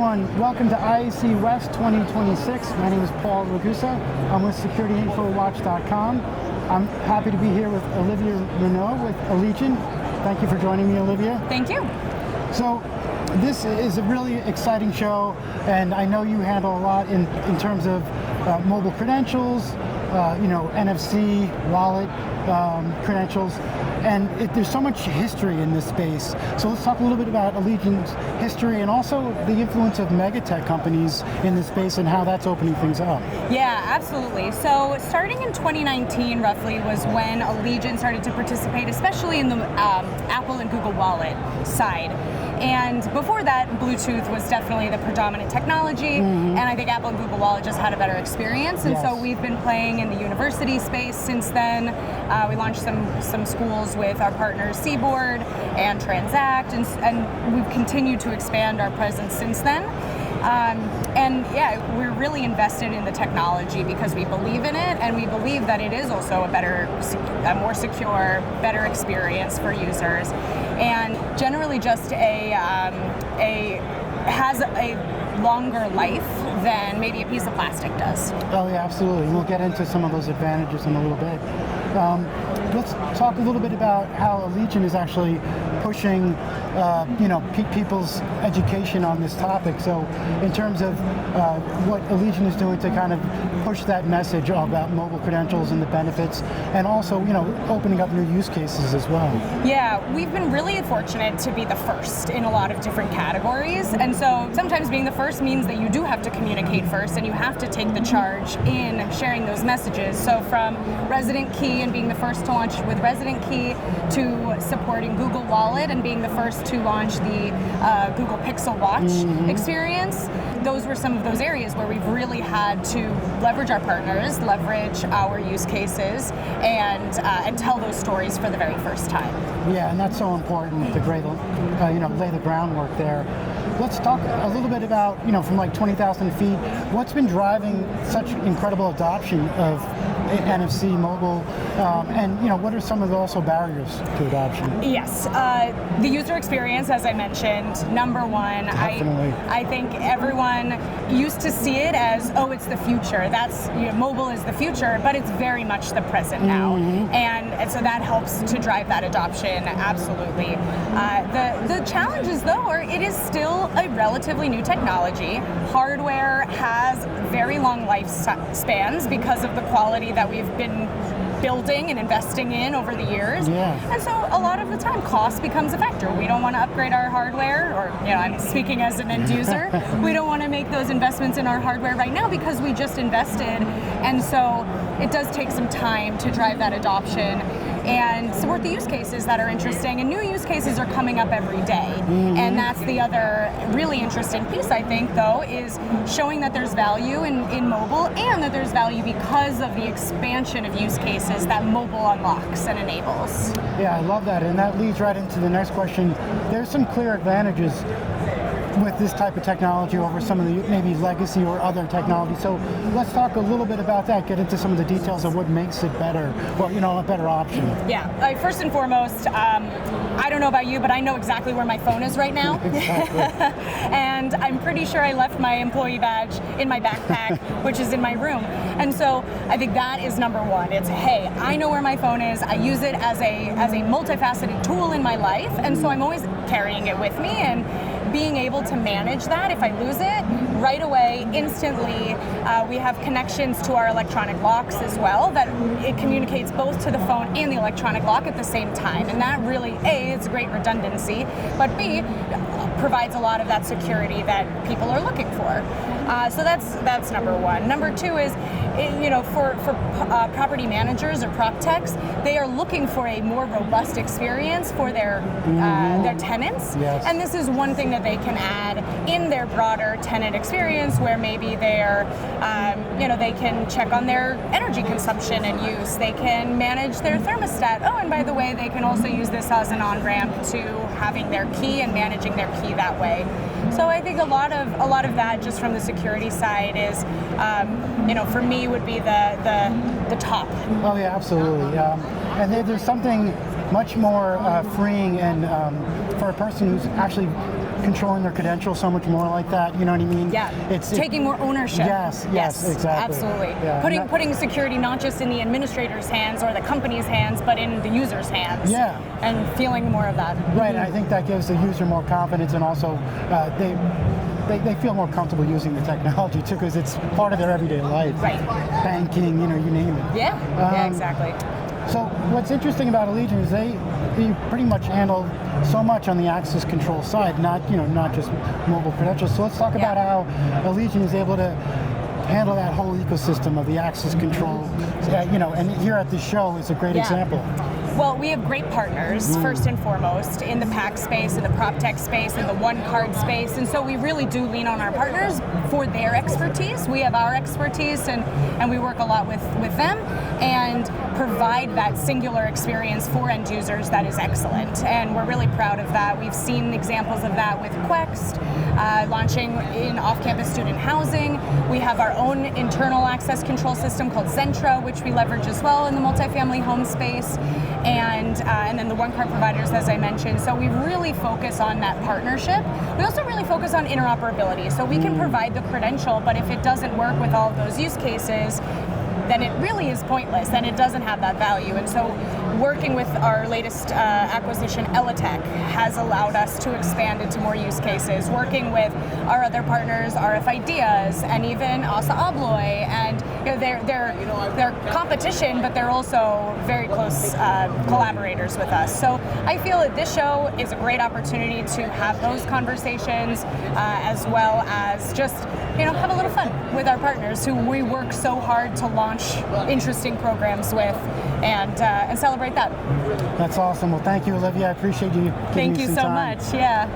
everyone. Welcome to ISC West 2026. My name is Paul Ragusa. I'm with SecurityInfoWatch.com. I'm happy to be here with Olivia Renaud with Allegion. Thank you for joining me, Olivia. Thank you. So this is a really exciting show, and I know you handle a lot in terms of mobile credentials, NFC, wallet credentials, and there's so much history in this space. So let's talk a little bit about Allegion's history and also the influence of megatech companies in this space and how that's opening things up. Yeah, absolutely. So starting in 2019 roughly was when Allegion started to participate, especially in the Apple and Google Wallet side. And before that, Bluetooth was definitely the predominant technology, and I think Apple and Google Wallet just had a better experience. And so we've been playing in the university space since then. We launched some schools with our partners Seaboard and Transact, and we've continued to expand our presence since then. And yeah, we're really invested in the technology because we believe in it, and we believe that it is also a more secure, better experience for users, and generally just has a longer life than maybe a piece of plastic does. Oh yeah, absolutely. We'll get into some of those advantages in a little bit. Let's talk a little bit about how Allegion is actually pushing people's education on this topic. So in terms of what Allegion is doing to kind of push that message about mobile credentials and the benefits, and also opening up new use cases as well. Yeah, we've been really fortunate to be the first in a lot of different categories, and so sometimes being the first means that you do have to communicate first and you have to take the charge in sharing those messages. So from Resident Key and being the first to launch with Resident Key, to supporting Google Wallet and being the first to launch the Google Pixel Watch experience. Those were some of those areas where we've really had to leverage our partners, leverage our use cases, and tell those stories for the very first time. Yeah, and that's so important to lay the groundwork there. Let's talk a little bit about, from like 20,000 feet, what's been driving such incredible adoption of NFC mobile, and what are some of the also barriers to adoption? Yes, the user experience, as I mentioned, number one. Definitely. I think everyone used to see it as, oh, it's the future. That's mobile is the future, but it's very much the present now, and so that helps to drive that adoption. Absolutely. The challenges, though, are it is still a relatively new technology. Hardware has very long lifespans because of the quality that we've been building and investing in over the years. And so a lot of the time cost becomes a factor. We don't want to upgrade our hardware, or I'm speaking as an end user, we don't want to make those investments in our hardware right now because we just invested, and so it does take some time to drive that adoption and support the use cases that are interesting, and new use cases are coming up every day. And that's the other really interesting piece, I think, though, is showing that there's value in mobile, and that there's value because of the expansion of use cases that mobile unlocks and enables. Yeah, I love that, and that leads right into the next question. There's some clear advantages with this type of technology over some of the maybe legacy or other technology. So let's talk a little bit about that, get into some of the details of what makes it better, or a better option. Yeah, first and foremost, I don't know about you, but I know exactly where my phone is right now. Exactly. And I'm pretty sure I left my employee badge in my backpack, which is in my room. And so I think that is number one. It's, hey, I know where my phone is. I use it as a multifaceted tool in my life, and so I'm always carrying it with me, and being able to manage that if I lose it right away, instantly. We have connections to our electronic locks as well, that it communicates both to the phone and the electronic lock at the same time. And that really, A, it's a great redundancy, but B, provides a lot of that security that people are looking for. So that's number one. Number two is, for property managers or prop techs, they are looking for a more robust experience for their tenants. And this is one thing that they can add in their broader tenant experience, where maybe they're, they can check on their energy consumption and use. They can manage their thermostat. Oh, and by the way, they can also use this as an on-ramp to having their key and managing their key that way. So I think a lot of that, just from the security side, is, for me, would be the top. Oh yeah, absolutely. And there's something much more freeing and for a person who's actually controlling their credentials so much more like that. You know what I mean? Yeah. It's taking more ownership. Yes, exactly. Absolutely. Yeah, putting security not just in the administrator's hands or the company's hands, but in the user's hands. Yeah. And feeling more of that. Right. And I think that gives the user more confidence, and also they feel more comfortable using the technology too, because it's part of their everyday life. Right. Banking, you name it. Yeah. Exactly. So what's interesting about Allegion is they pretty much handle so much on the access control side, not just mobile credentials. So let's talk about how Allegion is able to handle that whole ecosystem of the access control. And here at the show is a great example. Well, we have great partners, first and foremost, in the PAC space, in the PropTech space, in the one-card space, and so we really do lean on our partners for their expertise. We have our expertise, and we work a lot with them, and provide that singular experience for end users that is excellent, and we're really proud of that. We've seen examples of that with Quext, launching in off-campus student housing. We have our own internal access control system called Zentra, which we leverage as well in the multifamily home space. And then the one-card providers, as I mentioned. So we really focus on that partnership. We also really focus on interoperability. So we can provide the credential, but if it doesn't work with all of those use cases, then it really is pointless and it doesn't have that value. And so working with our latest acquisition, Elitech, has allowed us to expand into more use cases, working with our other partners, RF Ideas, and even Assa Abloy, and they're competition, but they're also very close collaborators with us. So I feel that this show is a great opportunity to have those conversations, as well as just have a little fun with our partners who we work so hard to launch interesting programs with, and celebrate that. That's awesome. Well, thank you, Olivia. I appreciate you giving me some time. Thank you so much. Yeah.